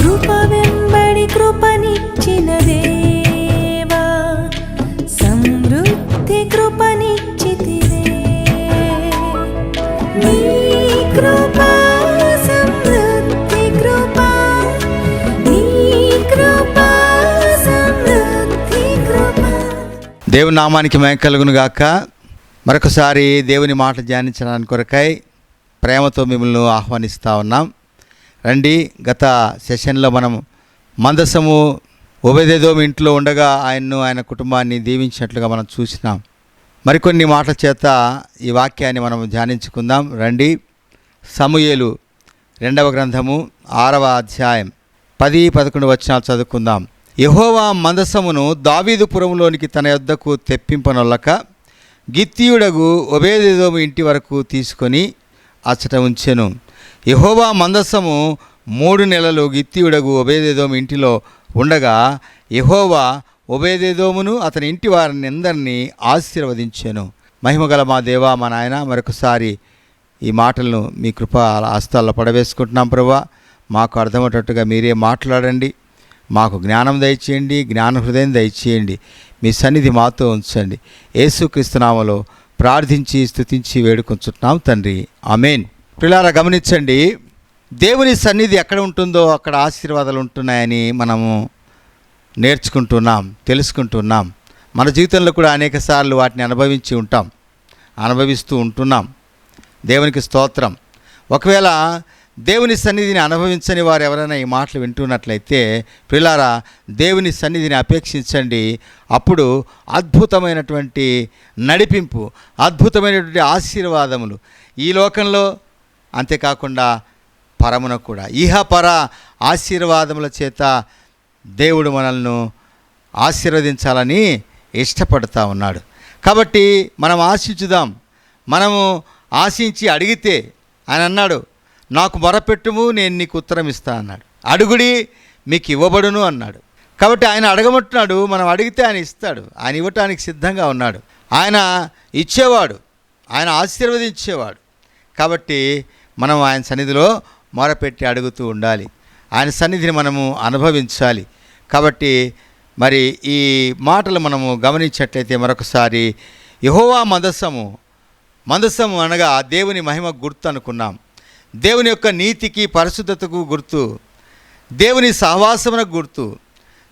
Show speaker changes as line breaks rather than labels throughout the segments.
కృప వెంబడి కృపనిచ్చిన దేవా, సమృద్ధి కృపనిచ్చితివే. నీ కృప సమృద్ధి కృప, నీ కృప సమృద్ధి కృప.
దేవుని నామానికి మహిమ కలుగును గాక. మరొకసారి దేవుని మాట ధ్యానించడానికి కొరకై ప్రేమతో మిమ్మల్ని ఆహ్వానిస్తూ ఉన్నాం. రండి. గత సెషన్లో మనం మందసము ఒబేదెదోము ఇంట్లో ఉండగా ఆయన కుటుంబాన్ని దీవించినట్లుగా మనం చూసినాం. మరికొన్ని మాటల చేత ఈ వాక్యాన్ని మనం ధ్యానించుకుందాం. రండి. సమూయేలు 2వ గ్రంథము 6వ అధ్యాయం 10-11 వచనాలు చదువుకుందాం. యెహోవా మందసమును దావీదుపురంలోనికి తన యొద్దకు తెప్పింపనొల్లక గిత్తీయుడగు ఒబేదెదోము ఇంటి వరకు తీసుకొని అచ్చట ఉంచెను. యెహోవా మందసము 3 నెలలు గిత్తీయుడగు ఒబేదెదోము ఇంటిలో ఉండగా యెహోవా ఒబేదెదోమును అతని ఇంటి వారిని అందరినీ ఆశీర్వదించెను. మహిమగల మా దేవా, మా నాయన, మరొకసారి ఈ మాటలను మీ కృప హస్తాల్లో పడవేసుకుంటున్నాం. ప్రభువా, మాకు అర్థమయ్యేటట్టుగా మీరే మాట్లాడండి. మాకు జ్ఞానం దయచేయండి, జ్ఞాన హృదయం దయచేయండి. మీ సన్నిధి మాతో ఉంచండి. యేసుక్రీస్తు నామములో ప్రార్థించి స్తుతించి వేడుకొంచుతున్నాం తండ్రి, ఆమేన్. ప్రియులారా, గమనించండి. దేవుని సన్నిధి ఎక్కడ ఉంటుందో అక్కడ ఆశీర్వాదాలు ఉంటున్నాయని మనము నేర్చుకుంటున్నాం, తెలుసుకుంటున్నాం. మన జీవితంలో కూడా అనేక సార్లు వాటిని అనుభవిస్తూ ఉంటున్నాం. దేవునికి స్తోత్రం. ఒకవేళ దేవుని సన్నిధిని అనుభవించని వారు ఎవరైనా ఈ మాటలు వింటున్నట్లయితే, ప్రియులారా, దేవుని సన్నిధిని అపేక్షించండి. అప్పుడు అద్భుతమైనటువంటి నడిపింపు, అద్భుతమైనటువంటి ఆశీర్వాదములు ఈ లోకంలో, అంతేకాకుండా పరమున కూడా, ఇహపర ఆశీర్వాదముల చేత దేవుడు మనల్ని ఆశీర్వదించాలని ఇష్టపడుతూ ఉన్నాడు. కాబట్టి మనం ఆశించుదాం. మనము ఆశించి అడిగితే, ఆయన అన్నాడు, నాకు మొరపెట్టుము, నేను నీకు ఉత్తరం ఇస్తా అన్నాడు. అడుగుడి మీకు ఇవ్వబడును అన్నాడు. కాబట్టి ఆయన అడగమంటున్నాడు. మనం అడిగితే ఆయన ఇస్తాడు. ఆయన ఇవ్వటానికి సిద్ధంగా ఉన్నాడు. ఆయన ఇచ్చేవాడు, ఆయన ఆశీర్వదించేవాడు. కాబట్టి మనం ఆయన సన్నిధిలో మొరపెట్టి అడుగుతూ ఉండాలి. ఆయన సన్నిధిని మనము అనుభవించాలి. కాబట్టి మరి ఈ మాటలు మనము గమనించినట్లయితే మరొకసారి, యెహోవా మందసము అనగా దేవుని మహిమ గుర్తు అనుకున్నాం. దేవుని యొక్క నీతికి, పరిశుద్ధతకు గుర్తు, దేవుని సహవాసమునకు గుర్తు.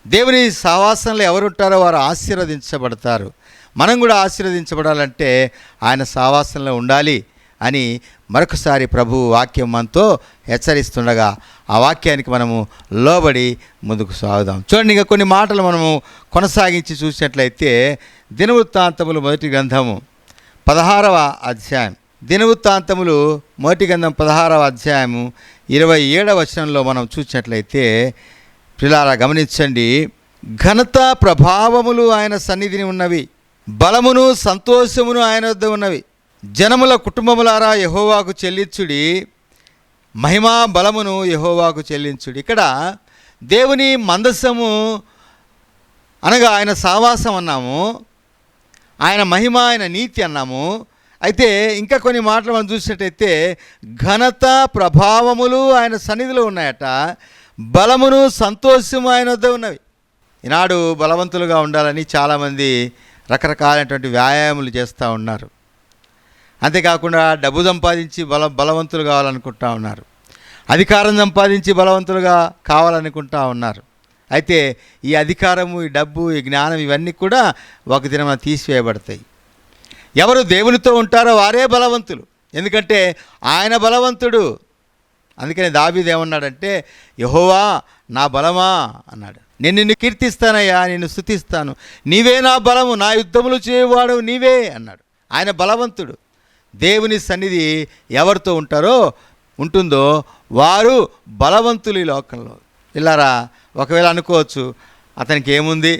దేవుని సహవాసంలో ఎవరుంటారో వారు ఆశీర్వదించబడతారు. మనం కూడా ఆశీర్వదించబడాలంటే ఆయన సహవాసంలో ఉండాలి అని మరొకసారి ప్రభు వాక్యం మనతో హెచ్చరిస్తుండగా ఆ వాక్యానికి మనము లోబడి ముందుకు సాగుదాం. చూడండి, ఇంకా కొన్ని మాటలు మనము కొనసాగించి చూసినట్లయితే దినవృత్తాంతములు 1వ గ్రంథము 16వ అధ్యాయం, దినవృత్తాంతములు 1వ గ్రంథం 16వ అధ్యాయము 27వ వచనంలో మనం చూసినట్లయితే, ప్రియులారా గమనించండి. ఘనత ప్రభావములు ఆయన సన్నిధిని ఉన్నవి, బలమును సంతోషమును ఆయన వద్ద ఉన్నవి. జనముల కుటుంబములారా యెహోవాకు చెల్లించుడి, మహిమా బలమును యెహోవాకు చెల్లించుడి. ఇక్కడ దేవుని మందసము అనగా ఆయన సావాసం అన్నాము, ఆయన మహిమ, ఆయన నీతి అన్నాము. అయితే ఇంకా కొన్ని మాటలు మనం చూసినట్టయితే, ఘనత ప్రభావములు ఆయన సన్నిధిలో ఉన్నాయట, బలమును సంతోషము ఆయన వద్ద ఉన్నవి. ఈనాడు బలవంతులుగా ఉండాలని చాలామంది రకరకాలైనటువంటి వ్యాయామాలు చేస్తూ ఉన్నారు. అంతేకాకుండా డబ్బు సంపాదించి బలవంతులు కావాలనుకుంటా ఉన్నారు, అధికారం సంపాదించి బలవంతులుగా కావాలనుకుంటా ఉన్నారు. అయితే ఈ అధికారము, ఈ డబ్బు, ఈ జ్ఞానం ఇవన్నీ కూడా ఒక దినమున తీసివేయబడతాయి. ఎవరు దేవునితో ఉంటారో వారే బలవంతులు, ఎందుకంటే ఆయన బలవంతుడు. అందుకని దావీదు ఏమన్నాడంటే, యెహోవా నా బలమా అన్నాడు. నేను నిన్ను కీర్తిస్తానయ్యా, నిన్ను స్తుతిస్తాను, నీవే నా బలము, నా యుద్ధములు చేయవాడు నీవే అన్నాడు. ఆయన బలవంతుడు. దేవుని సన్నిధి ఎవరితో ఉంటుందో వారు బలవంతులు ఈ లోకంలో. ఇలారా, ఒకవేళ అనుకోవచ్చు, అతనికి ఏముంది,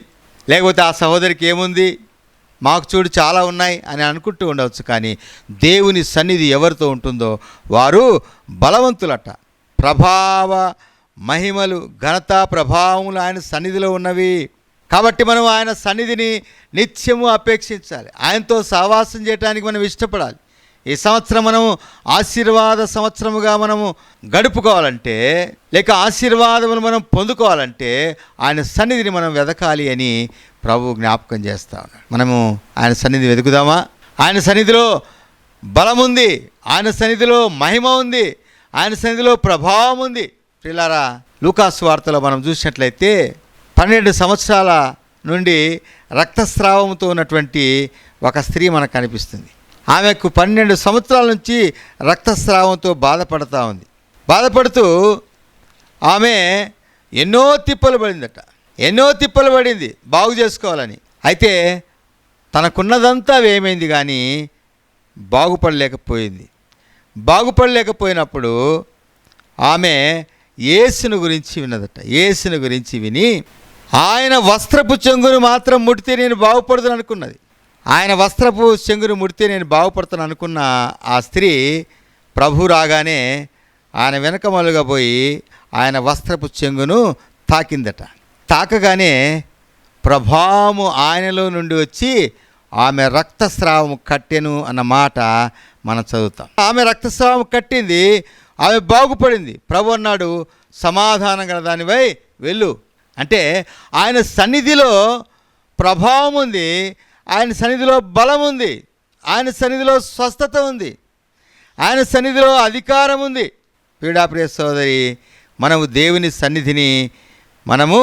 లేకపోతే ఆ సహోదరికి ఏముంది, మాకు చూడు చాలా ఉన్నాయి అని అనుకుంటూ ఉండవచ్చు. కానీ దేవుని సన్నిధి ఎవరితో ఉంటుందో వారు బలవంతులట. ప్రభావ మహిమలు, ఘనత, ప్రభావములు ఆయన సన్నిధిలో ఉన్నవి. కాబట్టి మనం ఆయన సన్నిధిని నిత్యము అపేక్షించాలి. ఆయనతో సహవాసం చేయడానికి మనం ఇష్టపడాలి. ఈ సంవత్సరం మనము ఆశీర్వాద సంవత్సరముగా మనము గడుపుకోవాలంటే, లేక ఆశీర్వాదములు మనం పొందుకోవాలంటే ఆయన సన్నిధిని మనం వెదకాలి అని ప్రభు జ్ఞాపకం చేస్తా ఉన్నాడు. మనము ఆయన సన్నిధి వెతుకుదామా? ఆయన సన్నిధిలో బలం ఉంది, ఆయన సన్నిధిలో మహిమ ఉంది, ఆయన సన్నిధిలో ప్రభావం ఉంది. ప్రియులారా, లూకాసు వార్తలో మనం చూసినట్లయితే 12 సంవత్సరాల నుండి రక్తస్రావంతో ఉన్నటువంటి ఒక స్త్రీ మనకు కనిపిస్తుంది. ఆమెకు 12 సంవత్సరాల నుంచి రక్తస్రావంతో బాధపడుతూ ఉంది. బాధపడుతూ ఆమె ఎన్నో తిప్పలు పడిందట, ఎన్నో తిప్పలు పడింది బాగు చేసుకోవాలని. అయితే తనకున్నదంతా ఏమైంది కానీ బాగుపడలేకపోయింది. బాగుపడలేకపోయినప్పుడు ఆమె యేసును గురించి విన్నదట. యేసును గురించి విని ఆయన వస్త్రపు చెంగును మాత్రం ముడితే నేను బాగుపడతాను అనుకున్నది. ఆయన వస్త్రపు చెంగును ముడితే నేను బాగుపడతాను అనుకున్న ఆ స్త్రీ ప్రభు రాగానే ఆయన వెనకమలుగా పోయి ఆయన వస్త్రపు చెంగును తాకిందట. తాకగానే ప్రభావము ఆయనలో నుండి వచ్చి ఆమె రక్తస్రావం కట్టెను అన్న మాట మనం చదువుతాం. ఆమె రక్తస్రావం కట్టింది, ఆమె బాగుపడింది. ప్రభు అన్నాడు, సమాధానం గల దానివై వెళ్ళు. అంటే ఆయన సన్నిధిలో ప్రభావం ఉంది, ఆయన సన్నిధిలో బలం ఉంది, ఆయన సన్నిధిలో స్వస్థత ఉంది, ఆయన సన్నిధిలో అధికారం ఉంది. పీడాప్రియ సోదరి, మనము దేవుని సన్నిధిని మనము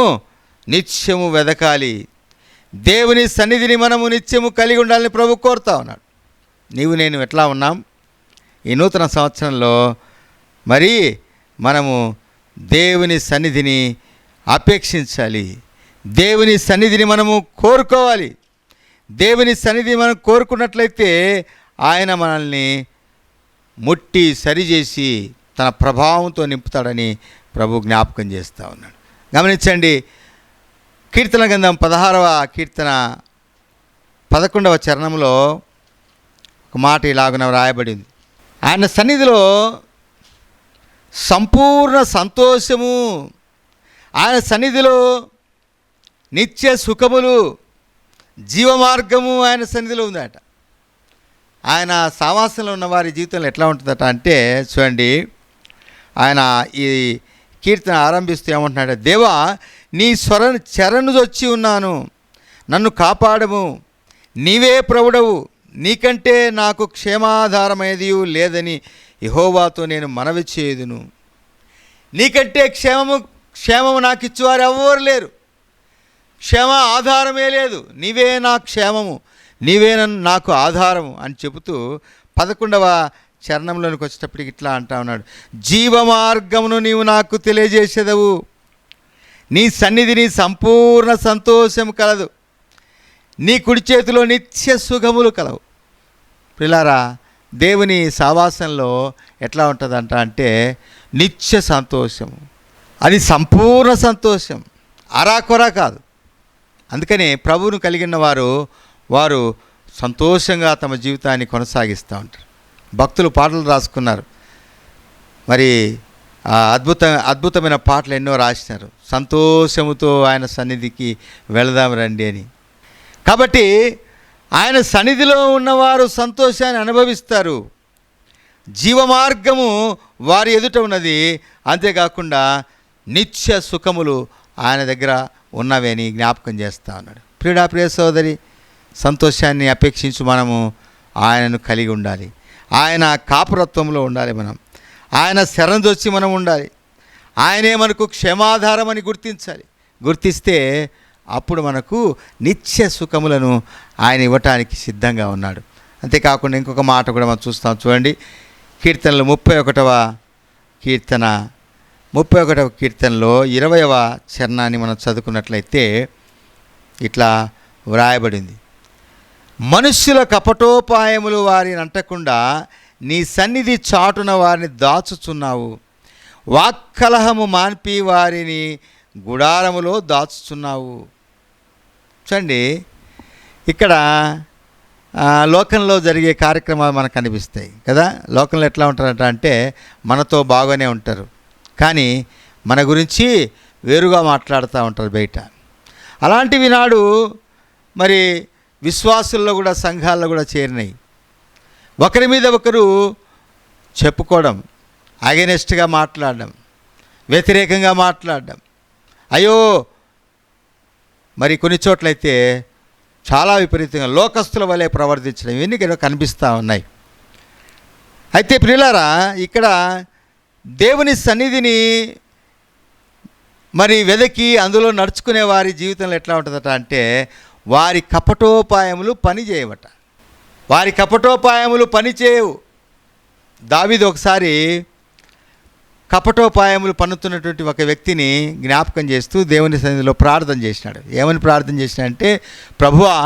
నిత్యము వెదకాలి. దేవుని సన్నిధిని మనము నిత్యము కలిగి ఉండాలని ప్రభు కోరుతా ఉన్నాడు. నీవు నేను ఎట్లా ఉన్నాం ఈ నూతన సంవత్సరంలో? మరి మనము దేవుని సన్నిధిని అపేక్షించాలి, దేవుని సన్నిధిని మనము కోరుకోవాలి. దేవుని సన్నిధిని మనం కోరుకున్నట్లయితే ఆయన మనల్ని ముట్టి సరిచేసి తన ప్రభావంతో నింపుతాడని ప్రభు జ్ఞాపకం చేస్తూ ఉన్నాడు. గమనించండి, కీర్తన గ్రంథం 16వ కీర్తన 11వ చరణంలో ఒక మాట ఇలాగున వ్రాయబడింది. ఆయన సన్నిధిలో సంపూర్ణ సంతోషము, ఆయన సన్నిధిలో నిత్య సుఖములు, జీవమార్గము ఆయన సన్నిధిలో ఉందట. ఆయన సావాసంలో ఉన్న వారి జీవితంలో ఎట్లా ఉంటుందట అంటే, చూడండి, ఆయన ఈ కీర్తన ఆరంభిస్తూ ఏమంటున్నాడు, దేవా నీ చెరను వచ్చి ఉన్నాను, నన్ను కాపాడము, నీవే ప్రభుడవు, నీకంటే నాకు క్షేమాధారమేది లేదని యెహోవాతో నేను మనవి చేయుదును. నీకంటే క్షేమము నాకు ఇచ్చేవారు ఎవ్వరు లేరు, క్షేమ ఆధారమే లేదు, నీవే నా క్షేమము, నీవే నాకు ఆధారము అని చెబుతూ 11వ చరణంలోనికి వచ్చేటప్పటికి ఇట్లా అంటా ఉన్నాడు, జీవమార్గమును నీవు నాకు తెలియజేసేదవు, నీ సన్నిధిని సంపూర్ణ సంతోషము కలదు, నీ కుడి చేతిలో నిత్య సుఖములు కలవు. ప్రియులారా, దేవుని సావాసంలో ఎట్లా ఉంటుందంట అంటే నిత్య సంతోషము, అది సంపూర్ణ సంతోషం, అరాకొరా కాదు. అందుకని ప్రభువును కలిగిన వారు సంతోషంగా తమ జీవితాన్ని కొనసాగిస్తూ ఉంటారు. భక్తులు పాటలు రాసుకున్నారు, మరి అద్భుతమైన పాటలు ఎన్నో రాసినారు, సంతోషముతో ఆయన సన్నిధికి వెళదాం రండి అని. కాబట్టి ఆయన సన్నిధిలో ఉన్నవారు సంతోషాన్ని అనుభవిస్తారు, జీవమార్గము వారి ఎదుట ఉన్నది, అంతేకాకుండా నిత్య సుఖములు ఆయన దగ్గర ఉన్నవి అని జ్ఞాపకం చేస్తూ ఉన్నాడు. ప్రియ సోదరి, సంతోషాన్ని అపేక్షించి మనము ఆయనను కలిగి ఉండాలి, ఆయన కాపురత్వంలో ఉండాలి, మనం ఆయన శరణొచ్చి మనం ఉండాలి, ఆయనే మనకు క్షేమాధారం అని గుర్తిస్తే అప్పుడు మనకు నిత్య సుఖములను ఆయన ఇవ్వటానికి సిద్ధంగా ఉన్నాడు. అంతేకాకుండా ఇంకొక మాట కూడా మనం చూస్తాం, చూడండి, కీర్తనలు 31వ కీర్తనలో 20వ చరణాన్ని మనం చదువుకున్నట్లయితే ఇట్లా వ్రాయబడింది, మనుష్యుల కపటోపాయములు వారిని అంటకుండా నీ సన్నిధి చాటున వారిని దాచుచున్నావు, వాక్కలహము మాన్పి వారిని గుడారములో దాచుచున్నావు. చూడండి, ఇక్కడ లోకంలో జరిగే కార్యక్రమాలు మనకు కనిపిస్తాయి కదా. లోకంలో ఎట్లా ఉంటారంట అంటే మనతో బాగానే ఉంటారు, కానీ మన గురించి వేరుగా మాట్లాడుతూ ఉంటారు బయట. అలాంటివి నాడు మరి విశ్వాసుల్లో కూడా సంఘాల్లో కూడా చేరినాయి. ఒకరి మీద ఒకరు చెప్పుకోవడం, అగెనెస్ట్గా మాట్లాడడం, వ్యతిరేకంగా మాట్లాడడం. అయ్యో, మరి కొన్ని చోట్లయితే చాలా విపరీతంగా లోకస్తుల వలె ప్రవర్తించడం, ఇవన్నీ కనిపిస్తూ ఉన్నాయి. అయితే ప్రియులారా, ఇక్కడ దేవుని సన్నిధిని మరి వెదకి అందులో నడుచుకునే వారి జీవితంలో ఎట్లా ఉంటుందట అంటే, వారి కపటోపాయములు పని చేయవట. వారి కపటోపాయములు పని చేయవు. దావీదు ఒకసారి కపటోపాయములు పన్నుతున్నటువంటి ఒక వ్యక్తిని జ్ఞాపకం చేస్తూ దేవుని సన్నిధిలో ప్రార్థన చేసినాడు. ఏమని ప్రార్థన చేసినాడంటే, ప్రభువా,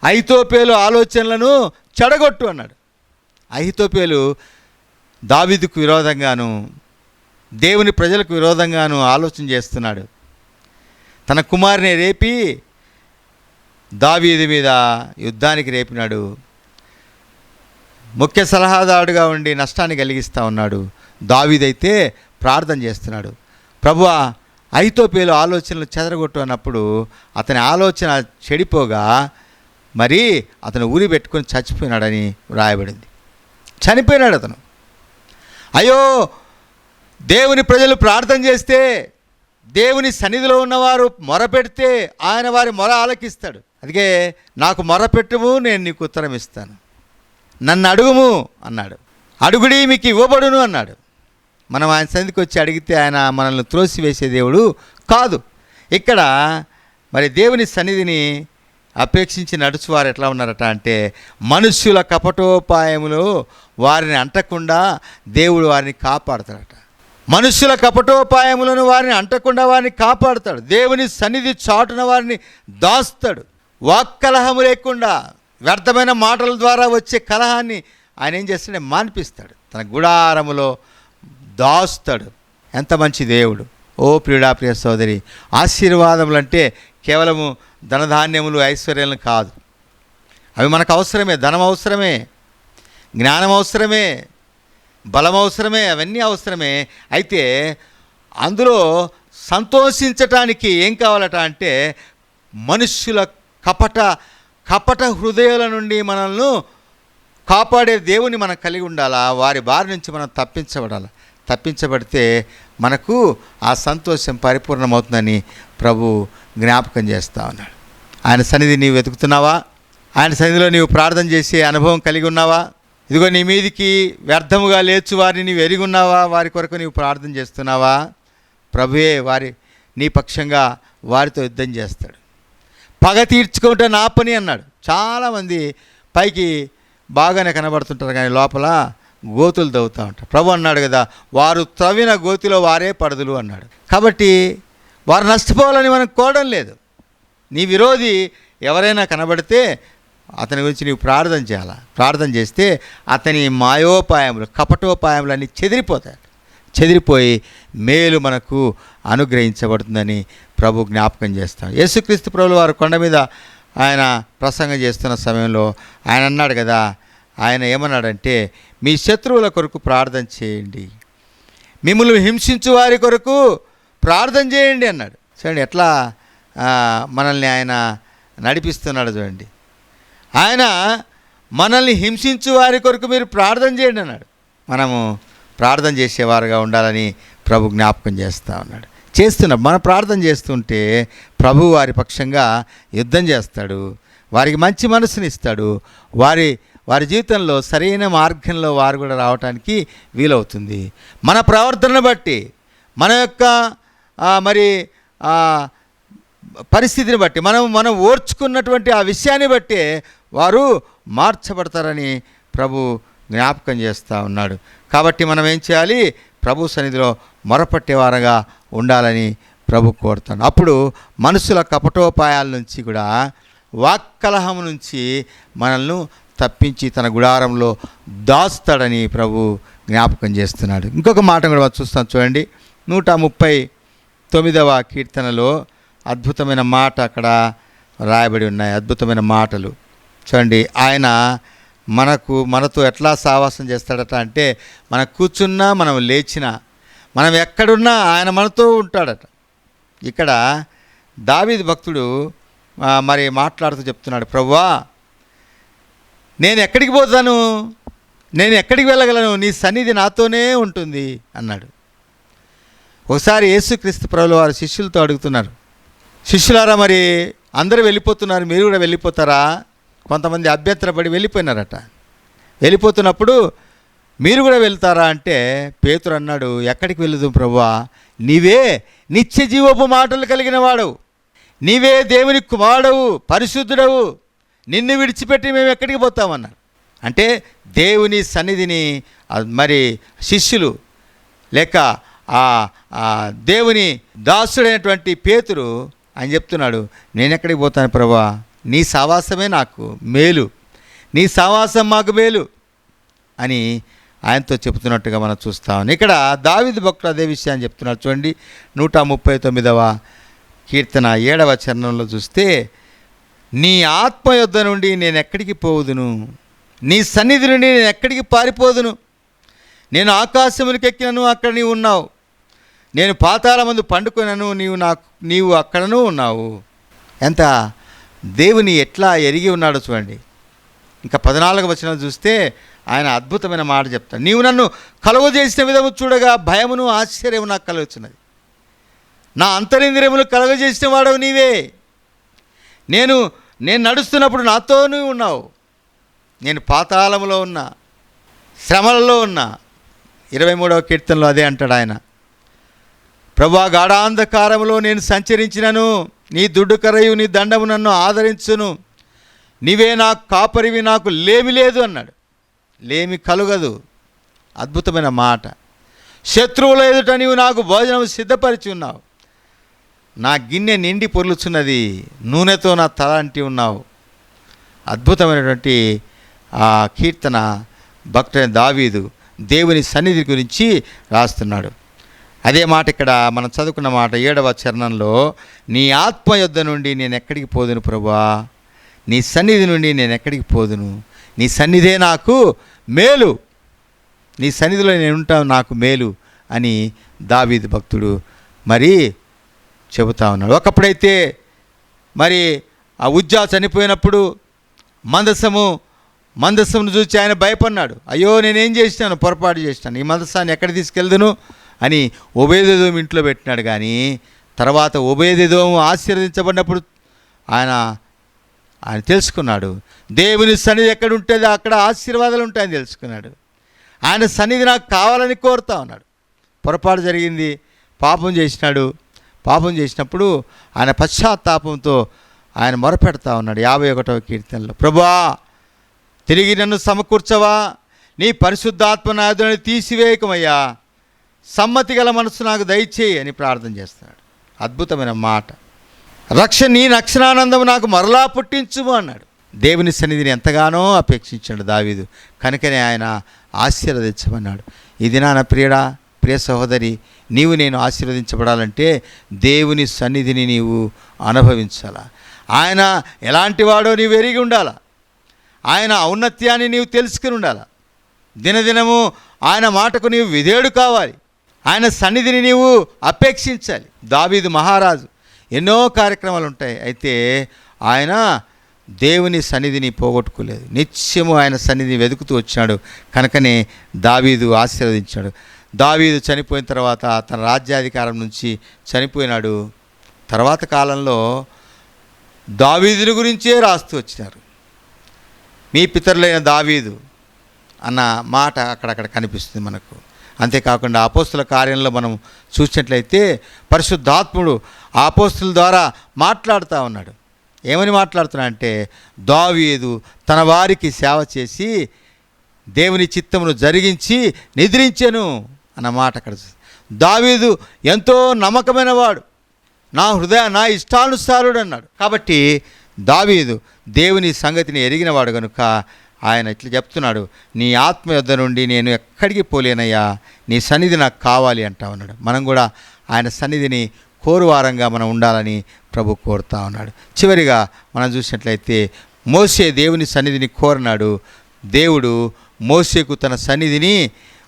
అహీతోపేలు ఆలోచనలను చెడగొట్టు అన్నాడు. అహీతోపేలు దావీదుకు విరోధంగాను దేవుని ప్రజలకు విరోధంగాను ఆలోచన చేస్తున్నాడు. తన కుమారుని రేపి దావీదు మీద యుద్ధానికి రేపినాడు. ముఖ్య సలహాదారుడుగా ఉండి నష్టాన్ని కలిగిస్తూ ఉన్నాడు. దావీదైతే ప్రార్థన చేస్తున్నాడు, ప్రభువా, అహీతోపేలు ఆలోచనలు చెదరగొట్టు అన్నప్పుడు అతని ఆలోచన చెడిపోగా మరి అతను ఊరి పెట్టుకొని చచ్చిపోయినాడని వ్రాయబడింది. చనిపోయినాడు అతను. అయ్యో, దేవుని ప్రజలు ప్రార్థన చేస్తే, దేవుని సన్నిధిలో ఉన్నవారు మొరపెడితే ఆయన వారి మొర ఆలకిస్తాడు. అందుకే నాకు మొరపెట్టుము, నేను నీకు ఉత్తరం ఇస్తాను, నన్ను అడుగుము అన్నాడు. అడుగుడి మీకు ఇవ్వబడును అన్నాడు. మనం ఆయన సన్నిధికి వచ్చి అడిగితే ఆయన మనల్ని త్రోసివేసే దేవుడు కాదు. ఇక్కడ మరి దేవుని సన్నిధిని అపేక్షించి నడుచువారు ఎట్లా ఉన్నారట అంటే, మనుష్యుల కపటోపాయములు వారిని అంటకుండా దేవుడు వారిని కాపాడుతాడట. మనుష్యుల కపటోపాయములను వారిని అంటకుండా వారిని కాపాడుతాడు. దేవుని సన్నిధి చాటున వారిని దాస్తాడు. వాక్కలహము లేకుండా వ్యర్థమైన మాటల ద్వారా వచ్చే కలహాన్ని ఆయన ఏం చేస్తాడే, మాన్పిస్తాడు. తన గుడారములో దాస్తాడు. ఎంత మంచి దేవుడు! ఓ ప్రియుడా, ప్రియ సోదరి, ఆశీర్వాదములు అంటే కేవలము ధనధాన్యములు, ఐశ్వర్యాలను కాదు. అవి మనకు అవసరమే. ధనం అవసరమే, జ్ఞానం అవసరమే, బలం అవసరమే, అవన్నీ అవసరమే. అయితే అందులో సంతోషించటానికి ఏం కావాలట అంటే, మనుష్యుల కపట హృదయాల నుండి మనల్ని కాపాడే దేవుని మనం కలిగి ఉండాలా. వారి బారి నుంచి మనం తప్పించబడితే మనకు ఆ సంతోషం పరిపూర్ణమవుతుందని ప్రభు జ్ఞాపకం చేస్తూ ఉన్నాడు. ఆయన సన్నిధి నీవు వెతుకుతున్నావా? ఆయన సన్నిధిలో నీవు ప్రార్థన చేసే అనుభవం కలిగి ఉన్నావా? ఇదిగో నీ మీదికి వ్యర్థముగా లేచు వారిని నీవు ఎరిగి ఉన్నావా? వారి కొరకు నీవు ప్రార్థన చేస్తున్నావా? ప్రభువే నీ పక్షంగా వారితో యుద్ధం చేస్తాడు. పగ తీర్చుకుంటే నా పని అన్నాడు. చాలామంది పైకి బాగానే కనబడుతుంటారు, కానీ లోపల గోతులు తవ్వుతూ ఉంటారు. ప్రభు అన్నాడు కదా, వారు త్రవ్విన గోతిలో వారే పడదులు అన్నాడు. కాబట్టి వారు నష్టపోవాలని మనం కోరడం లేదు. నీ విరోధి ఎవరైనా కనబడితే అతని గురించి నీవు ప్రార్థన చేయాలా. ప్రార్థన చేస్తే అతని మాయోపాయములు, కపటోపాయములు అన్నీ చెదిరిపోయి మేలు మనకు అనుగ్రహించబడుతుందని ప్రభు జ్ఞాపకం చేస్తాడు. యేసుక్రీస్తు ప్రభువు వారు కొండ మీద ఆయన ప్రసంగం చేస్తున్న సమయంలో ఆయన అన్నాడు కదా, ఆయన ఏమన్నాడంటే, మీ శత్రువుల కొరకు ప్రార్థన చేయండి, మిమ్మల్ని హింసించు వారి కొరకు ప్రార్థన చేయండి అన్నాడు. చూడండి ఎట్లా మనల్ని ఆయన నడిపిస్తున్నాడు. చూడండి, ఆయన మనల్ని హింసించు వారి కొరకు మీరు ప్రార్థన చేయండి అన్నాడు. మనము ప్రార్థన చేసేవారుగా ఉండాలని ప్రభు జ్ఞాపకం చేస్తూ ఉన్నాడు. చేస్తున్నాం. మనం ప్రార్థన చేస్తుంటే ప్రభు వారి పక్షంగా యుద్ధం చేస్తాడు. వారికి మంచి మనసునిస్తాడు. వారి జీవితంలో సరైన మార్గంలో వారు కూడా రావడానికి వీలవుతుంది. మన ప్రవర్తనను బట్టి, మన యొక్క పరిస్థితిని బట్టి, మనం ఓర్చుకున్నటువంటి ఆ విషయాన్ని బట్టి వారు మార్చబడతారని ప్రభు జ్ఞాపకం చేస్తూ ఉన్నాడు. కాబట్టి మనం ఏం చేయాలి? ప్రభు సన్నిధిలో మొరపట్టేవారుగా ఉండాలని ప్రభు కోరుతాడు. అప్పుడు మనుషుల కపటోపాయాల నుంచి కూడా, వాక్కలహం నుంచి మనల్ని తప్పించి తన గుడారంలో దాస్తాడని ప్రభు జ్ఞాపకం చేస్తున్నాడు. ఇంకొక మాట కూడా చూస్తాం. చూడండి, 139వ కీర్తనలో అద్భుతమైన మాట అక్కడ రాయబడి ఉన్నాయి. అద్భుతమైన మాటలు చూడండి. ఆయన మనతో ఎట్లా సావాసం చేస్తాడట అంటే, మనం కూర్చున్నా, మనం లేచినా, మనం ఎక్కడున్నా ఆయన మనతో ఉంటాడట. ఇక్కడ దావీదు భక్తుడు మాట్లాడుతూ చెప్తున్నాడు, ప్రభువా, నేను ఎక్కడికి పోతాను? నేను ఎక్కడికి వెళ్ళగలను, నీ సన్నిధి నాతోనే ఉంటుంది అన్నాడు. ఒకసారి యేసుక్రీస్తు ప్రభువుల వారు శిష్యులతో అడుగుతున్నారు, శిష్యులారా మరి అందరూ వెళ్ళిపోతున్నారు, మీరు కూడా వెళ్ళిపోతారా? కొంతమంది అభ్యంతరపడి వెళ్ళిపోయినారట. వెళ్ళిపోతున్నప్పుడు మీరు కూడా వెళ్తారా అంటే పేతురు అన్నాడు, ఎక్కడికి వెళ్ళదు ప్రభువా, నీవే నిత్య జీవపు మాటలు కలిగిన వాడవు, నీవే దేవుని కుమారుడవు, పరిశుద్ధుడవు, నిన్ను విడిచిపెట్టి మేము ఎక్కడికి పోతామన్నాడు. అంటే దేవుని సన్నిధిని మరి శిష్యులు లేక దేవుని దాసుడైనటువంటి పేతురు ఆయన చెప్తున్నాడు, నేను ఎక్కడికి పోతాను ప్రభువా, నీ సావాసమే నాకు మేలు, నీ సావాసం మాకు మేలు అని ఆయనతో చెప్తున్నట్టుగా మనం చూస్తాం. ఇక్కడ దావీదు భక్తుడు అదే విషయాన్ని చెప్తున్నాడు. చూడండి 139వ కీర్తన 7వ చరణంలో చూస్తే, నీ ఆత్మ యొద్ద నుండి నేను ఎక్కడికి పోదును, నీ సన్నిధి నుండి నేను ఎక్కడికి పారిపోదును, నేను ఆకాశమునికి ఎక్కినను అక్కడ నీవు ఉన్నావు, నేను పాతాళమందు పండుకొనను నీవు అక్కడనూ ఉన్నావు. ఎంత దేవుని ఎట్లా ఎరిగి ఉన్నాడో చూడండి. ఇంకా 14వ వచనం చూస్తే ఆయన అద్భుతమైన మాట చెప్తాడు, నీవు నన్ను కలుగజేసిన విధము చూడగా భయమును ఆశ్చర్యము నాకు కలుగుతున్నది, నా అంతరింద్రియములు కలుగజేసిన వాడవు నీవే, నేను నడుస్తున్నప్పుడు నాతోనూ ఉన్నావు, నేను పాతాళములో ఉన్నా, శ్రమలలో ఉన్నా. 23వ కీర్తనలో అదే అంటాడు ఆయన, ప్రభువా గాఢాంధకారములో నేను సంచరించినను, నీ దుడ్డు కరయు నీ దండము నన్ను ఆదరించును, నీవే నాకు కాపరివి, నాకు లేమి లేదు అన్నాడు. లేమి కలుగదు. అద్భుతమైన మాట. శత్రువుల ఎదుట నీవు నాకు భోజనం సిద్ధపరిచి ఉన్నావు, నా గిన్నె నిండి పొర్లుచున్నది, నూనెతో నా తల అంటి ఉన్నావు. అద్భుతమైనటువంటి ఆ కీర్తన భక్తుడైన దావీదు దేవుని సన్నిధి గురించి రాస్తున్నాడు. అదే మాట ఇక్కడ మనం చదువుకున్న మాట 7వ చరణంలో, నీ ఆత్మ యొద్ద నుండి నేను ఎక్కడికి పోదును ప్రభువా, నీ సన్నిధి నుండి నేను ఎక్కడికి పోదును, నీ సన్నిధే నాకు మేలు, నీ సన్నిధిలో నేను ఉంటాను నాకు మేలు అని దావీదు భక్తుడు మరి చెబుతా ఉన్నాడు. ఒకప్పుడైతే మరి ఆ ఉజ్జా చనిపోయినప్పుడు మందసమును చూసి ఆయన భయపడినాడు, అయ్యో నేనేం చేసినాను, పొరపాటు చేసినాను, ఈ మందసాన్ని ఎక్కడ తీసుకెళ్దును అని ఓబేదెదోము ఇంట్లో పెట్టినాడు. కానీ తర్వాత ఓబేదెదోము ఆశీర్వదించబడినప్పుడు ఆయన తెలుసుకున్నాడు, దేవుని సన్నిధి ఎక్కడ ఉంటుందో అక్కడ ఆశీర్వాదాలు ఉంటాయని తెలుసుకున్నాడు. ఆయన సన్నిధి నాకు కావాలని కోరుతా ఉన్నాడు. పొరపాటు జరిగింది, పాపం చేసినాడు. పాపం చేసినప్పుడు ఆయన పశ్చాత్తాపంతో ఆయన మొరపెడతా ఉన్నాడు 51వ కీర్తనలో, ప్రభువా తిరిగి నన్ను సమకూర్చవా, నీ పరిశుద్ధాత్మ నాదుని తీసివేయకమయ్యా, సమ్మతి గల మనసు నాకు దయచేయి అని ప్రార్థన చేస్తున్నాడు. అద్భుతమైన మాట. నీ రక్షణానందము నాకు మరలా పుట్టించుము అన్నాడు. దేవుని సన్నిధిని ఎంతగానో అపేక్షించాడు దావీదు, కనుకనే ఆయన ఆశీర్వదించమన్నాడు. ఈ దినాన ప్రియ సహోదరి, నీవు నేను ఆశీర్వదించబడాలంటే దేవుని సన్నిధిని నీవు అనుభవించాలా. ఆయన ఎలాంటి వాడో నీవు ఎరిగి ఉండాలా, ఆయన ఔన్నత్యాన్ని నీవు తెలుసుకుని ఉండాలా. దినదినము ఆయన మాటకు నీవు విధేయుడు కావాలి, ఆయన సన్నిధిని నీవు అపేక్షించాలి. దావీదు మహారాజు ఎన్నో కార్యక్రమాలు ఉంటాయి, అయితే ఆయన దేవుని సన్నిధిని పోగొట్టుకోలేదు, నిత్యము ఆయన సన్నిధిని వెతుకుతూ వచ్చాడు. కనుకనే దావీదు ఆశీర్వదించాడు. దావీదు చనిపోయిన తర్వాత తన రాజ్యాధికారం నుంచి చనిపోయినాడు. తర్వాత కాలంలో దావీదుని గురించే రాస్తూ వచ్చినారు. మీ పితరులైన దావీదు అన్న మాట అక్కడక్కడ కనిపిస్తుంది మనకు. అంతేకాకుండా అపోస్తుల కార్యంలో మనం చూసినట్లయితే పరిశుద్ధాత్ముడు ఆ అపోస్తుల ద్వారా మాట్లాడుతూ ఉన్నాడు. ఏమని మాట్లాడుతున్నా అంటే, దావీదు తన వారికి సేవ చేసి దేవుని చిత్తమును జరిగించి నిద్రించెను అన్న మాట అక్కడ. దావీదు ఎంతో నమ్మకమైన వాడు, నా ఇష్టానుసారుడు అన్నాడు. కాబట్టి దావీదు దేవుని సంగతిని ఎరిగినవాడు కనుక ఆయన ఇట్లా చెప్తున్నాడు, నీ ఆత్మ యొద్ద నుండి నేను ఎక్కడికి పోలేనయ్యా, నీ సన్నిధి నాకు కావాలి అంటా ఉన్నాడు. మనం కూడా ఆయన సన్నిధిని కోరువారంగా మనం ఉండాలని ప్రభు కోరుతా ఉన్నాడు. చివరిగా మనం చూసినట్లయితే మోషే దేవుని సన్నిధిని కోరినాడు. దేవుడు మోషేకు తన సన్నిధిని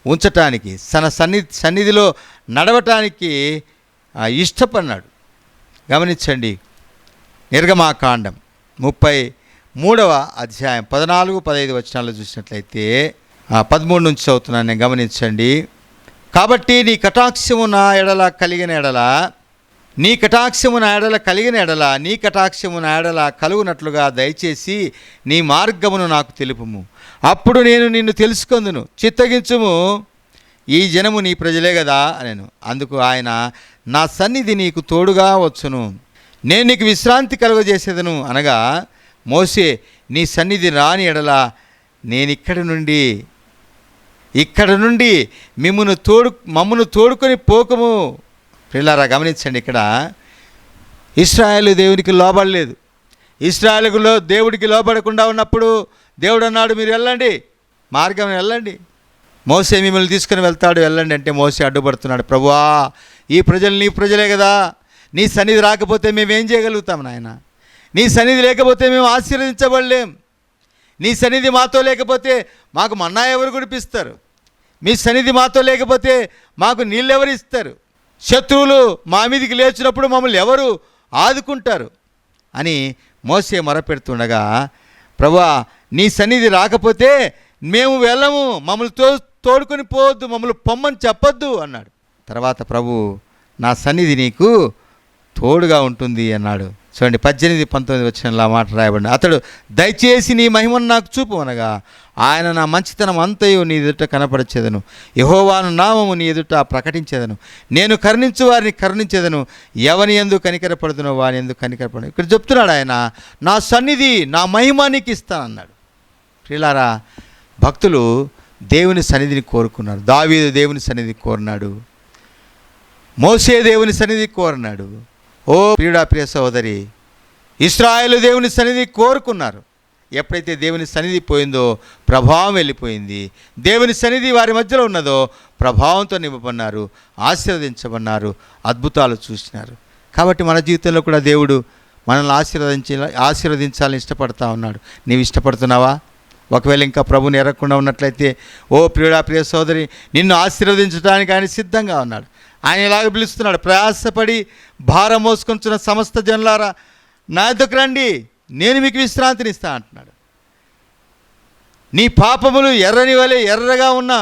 ఉంచటానికి, తన సన్నిధిలో నడవటానికి ఇష్టపడినాడు. గమనించండి, నిర్గమాకాండం 33వ అధ్యాయం 14-15 వచనాల్లో చూసినట్లయితే, 13 నుంచి చదువుతున్నాను, నేను గమనించండి. కాబట్టి నీ కటాక్షము నా ఎడల కలిగిన ఎడల, నీ కటాక్షము నా ఎడల కలిగిన ఎడల, నీ కటాక్షము నా ఎడల కలుగునట్లుగా దయచేసి నీ మార్గమును నాకు తెలుపుము. అప్పుడు నేను నిన్ను తెలుసుకొందును. చిత్తగించుము, ఈ జనము నీ ప్రజలే కదా అనెను. అందుకు ఆయన, నా సన్నిధి నీకు తోడుగా వచ్చును, నేను నీకు విశ్రాంతి కలుగజేసేదను అనగా, మోసే, నీ సన్నిధి రాని ఎడల నేను ఇక్కడ నుండి మమ్మను తోడుకొని పోకము. పిల్లారా గమనించండి, ఇక్కడ ఇశ్రాయేలు దేవునికి లోబడలేదు. ఇశ్రాయేలులో దేవుడికి లోబడకుండా ఉన్నప్పుడు దేవుడు అన్నాడు, మీరు వెళ్ళండి, మార్గం వెళ్ళండి. మోసే మిమ్మల్ని తీసుకుని వెళ్తాడు, వెళ్ళండి అంటే మోసే అడ్డుపడుతున్నాడు. ప్రభువా, ఈ ప్రజలు నీ ప్రజలే కదా, నీ సన్నిధి రాకపోతే మేమేం చేయగలుగుతాం నాయన? నీ సన్నిధి లేకపోతే మేము ఆశీర్వదించబడలేం. నీ సన్నిధి మాతో లేకపోతే మాకు మన్నా ఎవరు కురిపిస్తారు? మీ సన్నిధి మాతో లేకపోతే మాకు నీళ్ళు ఎవరు ఇస్తారు? శత్రువులు మా మీదికి లేచినప్పుడు మమ్మల్ని ఎవరు ఆదుకుంటారు అని మోసే మొరపెడుతుండగా, ప్రభువా, నీ సన్నిధి రాకపోతే మేము వెళ్ళము, మమ్మల్ని తోడుకొని పోవద్దు, మమ్మల్ని పొమ్మని చెప్పొద్దు అన్నాడు. తర్వాత ప్రభు, నా సన్నిధి నీకు తోడుగా ఉంటుంది అన్నాడు. చూడండి, 18-19 వచనంలో మాట రాయబడింది. అతడు, దయచేసి నీ మహిమను నాకు చూపు అనగా, ఆయన నా మంచితనం అంతయు నీ ఎదుట కనపరచెదను, యెహోవాను నామము నీ ఎదుట ప్రకటించేదను, నేను కరుణించు వారిని కరుణించేదను, ఎవని యందు కనికరపడుతునో వాని యందు కనికరపడను. ఇక్కడ చెప్తున్నాడు ఆయన, నా సన్నిధి, నా మహిమ నీకు ఇస్తానన్నాడు. ప్రియులారా, భక్తులు దేవుని సన్నిధిని కోరుకున్నారు. దావీదు దేవుని సన్నిధి కోరినాడు, మోసే దేవుని సన్నిధి కోరినాడు. ఓ ప్రియ సహోదరి, ఇశ్రాయేలు దేవుని సన్నిధి కోరుకున్నారు. ఎప్పుడైతే దేవుని సన్నిధి పోయిందో ప్రభావం వెళ్ళిపోయింది. దేవుని సన్నిధి వారి మధ్యలో ఉన్నదో ప్రభావంతో నింపబడినారు, ఆశీర్వదించబడినారు, అద్భుతాలు చూసినారు. కాబట్టి మన జీవితంలో కూడా దేవుడు మనల్ని ఆశీర్వదించాలని ఇష్టపడతా ఉన్నాడు. నీవు ఇష్టపడుతున్నావా? ఒకవేళ ఇంకా ప్రభుని ఎరగకుండా ఉన్నట్లయితే, ఓ ప్రియ సోదరి, నిన్ను ఆశీర్వదించడానికి ఆయన సిద్ధంగా ఉన్నాడు. ఆయన ఇలాగ పిలుస్తున్నాడు, ప్రయాసపడి భారం మోసుకొంచున్న సమస్త జనులారా నా యొద్దకు రండి, నేను మీకు విశ్రాంతిని ఇస్తా అంటున్నాడు. నీ పాపములు ఎర్రని వలె ఎర్రగా ఉన్నా,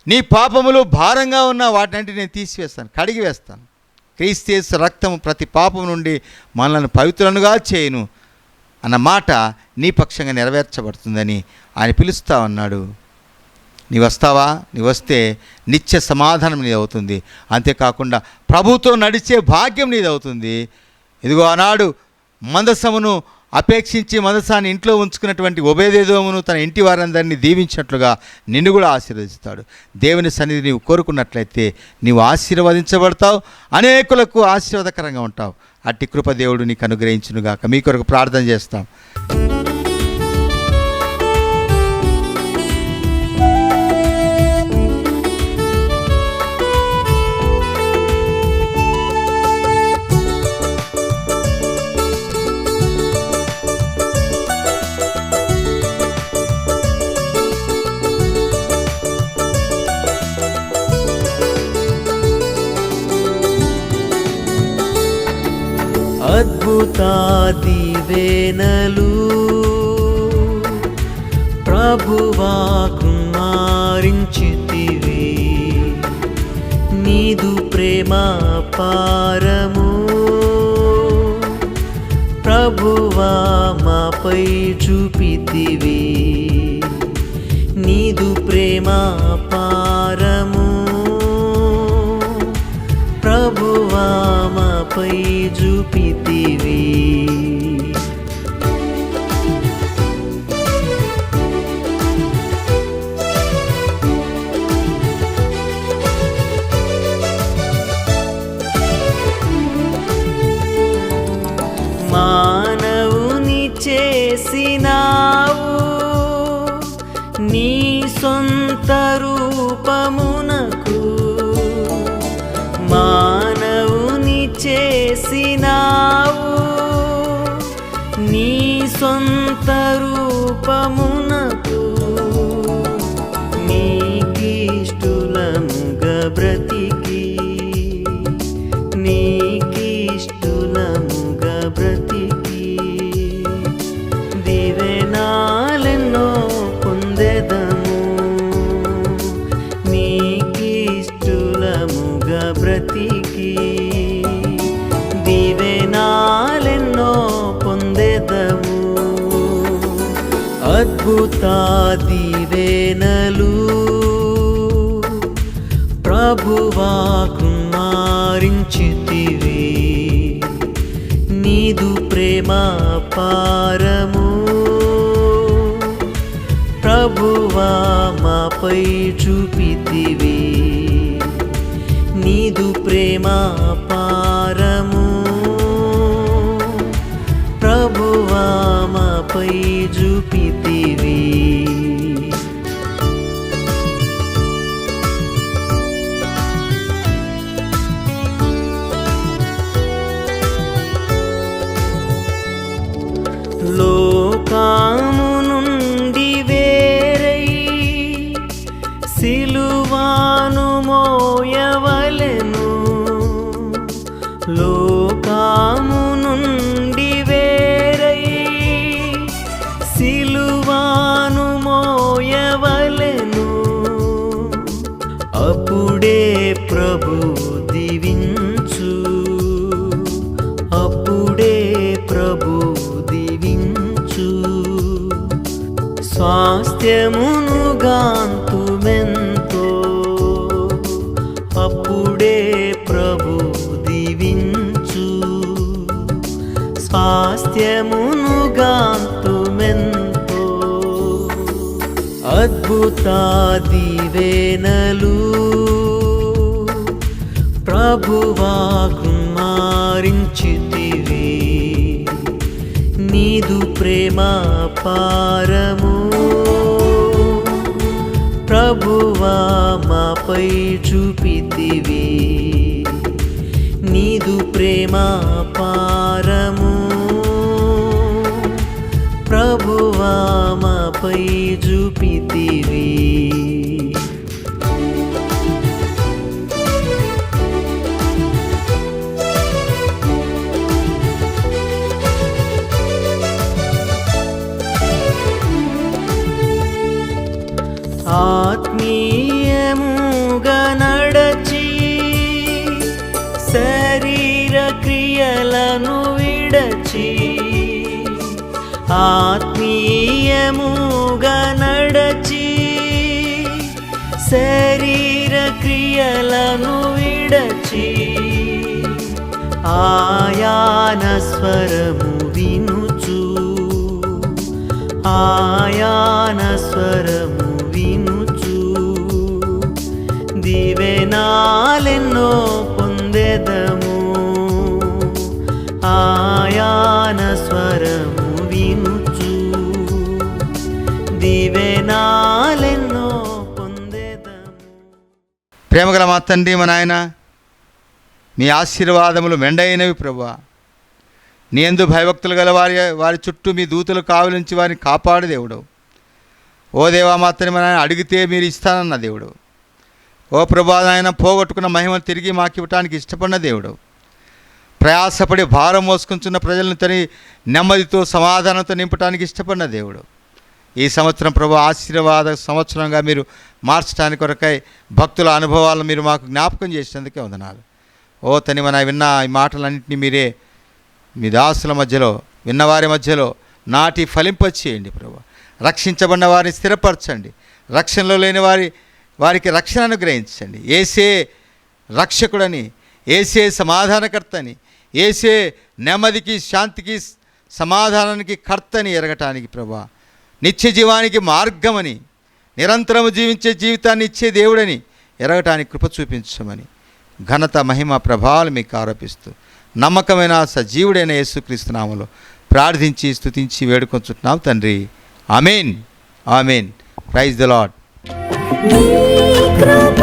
నీ పాపములు భారంగా ఉన్నా వాటిని నేను తీసివేస్తాను, కడిగి వేస్తాను. క్రీస్తు యేసు రక్తము ప్రతి పాపం నుండి మనల్ని పవిత్రులుగా చేయును అన్న మాట నీ పక్షంగా నెరవేర్చబడుతుందని ఆయన పిలుస్తా ఉన్నాడు. నీవు వస్తావా? నీవు వస్తే నిత్య సమాధానం నీది అవుతుంది. అంతేకాకుండా ప్రభుతో నడిచే భాగ్యం నీది అవుతుంది. ఇదిగో ఆనాడు మందసమును అపేక్షించి మందసాన్ని ఇంట్లో ఉంచుకున్నటువంటి ఒబేదెదోమును తన ఇంటి వారందరినీ దీవించినట్లుగా నిన్ను కూడా ఆశీర్వదిస్తాడు. దేవుని సన్నిధి నీవు కోరుకున్నట్లయితే నీవు ఆశీర్వదించబడతావు, అనేకులకు ఆశీర్వాదకరంగా ఉంటావు. అట్టి కృప దేవుడు నీకు అనుగ్రహించునుగాక. మీ కొరకు ప్రార్థన చేస్తాం.
అద్భుత దీవెనలు ప్రభువా కుమారించితివి, నీదు ప్రేమ పారము ప్రభువా మాపై చూపితివి, నీదు ప్రేమ పారము ప్రభువా మాపై చూపితివి. మానవుని చేసినావు నీ సొంత రూపమునకు, మానవుని చేసినావు నీ సొంత రూపమునకు, నీకిష్టులముగా బ్రతికి, నీకిష్టులముగా బ్రతికి దీవెనాలెన్నో పొంది ప్రగతికి దీవెనాలెన్నో పొందెదము. అద్భుత దీవెనలు ప్రభువా కుమారించితివి. నీదు ప్రేమ పారము ప్రభువా మాపై చూపితివి. నీదు ప్రేమ పారము ప్రభువా మాపై చూపితివి. లోకము నుండి వేరై సిలువాను మోయవలెను. లోకము నుండి వేరై సిలువాను మోయవలెను. అప్పుడే ప్రభు దీవించు, అప్పుడే ప్రభు దీవించు. స్వాస్థ్యమును గాంతుమెంతో అప్పుడే ప్రభు దీవించు. స్వాస్థ్యమును గాంతుమెంతో అద్భుత దీవెనలు ప్రభువా కుమారించితివి. నీదు ప్రేమ పారము ప్రభువా మాపై చూపితివి. నీదు ప్రేమ పారము ప్రభువా మాపై చూపితివి. ఆత్మీయముగా నడచి శరీర క్రియలను విడచి. ఆత్మీయముగా నడచి శరీర క్రియలను విడచి. ఆయాన స్వరము వినుచు, ఆయాన స్వరము వినుచు. దీవెనాలెన్నో పొందెదము. ఆయాన స్వరము వినుచు. దీవెనాలెన్నో పొందెదము.
ప్రేమగల మా తండ్రి, మా నాయన, మీ ఆశీర్వాదములు మెండైనవి ప్రభువా. నీ యందు భయభక్తులు గల వారి చుట్టూ మీ దూతలు కావలించి వారిని కాపాడు దేవుడు. ఓ దేవా, మా తండ్రి, మా నాయన, అడిగితే మీరు ఇస్తానన్న దేవుడు. ఓ ప్రభువా నాయన, పోగొట్టుకున్న మహిమను తిరిగి మాకు ఇవ్వటానికి ఇష్టపడిన దేవుడు. ప్రయాసపడి భారం మోసుకుంటున్న ప్రజలను తని నెమ్మదితో సమాధానంతో నింపడానికి ఇష్టపడిన దేవుడు. ఈ సంవత్సరం ప్రభు ఆశీర్వాద సంవత్సరంగా మీరు మార్చడానికి కొరకై భక్తుల అనుభవాలను మీరు మాకు జ్ఞాపకం చేసినందుకే వందనాలు. ఓ తని మన విన్న ఈ మాటలన్నింటినీ మీరే మీ దాసుల మధ్యలో, విన్నవారి మధ్యలో నాటి ఫలింపచేయండి ప్రభు. రక్షించబడిన వారిని స్థిరపరచండి. రక్షణలో లేని వారికి రక్షణ అనుగ్రహించండి. ఏసే రక్షకుడని, ఏసే సమాధానకర్తని, ఏసే నెమ్మదికి, శాంతికి, సమాధానానికి కర్తని ఎరగటానికి ప్రభా, నిత్య జీవానికి మార్గమని, నిరంతరము జీవించే జీవితాన్ని ఇచ్చే దేవుడని ఎరగటానికి కృప చూపించమని ఘనత, మహిమ, ప్రభావాలు మీకు ఆరోపిస్తూ నమ్మకమైన సజీవుడైన యేసుక్రీస్తు నామములో ప్రార్థించి స్తుతించి వేడుకొంచుతున్నాం తండ్రి. ఆమేన్, ఆమేన్. Praise the Lord.
నీ కృప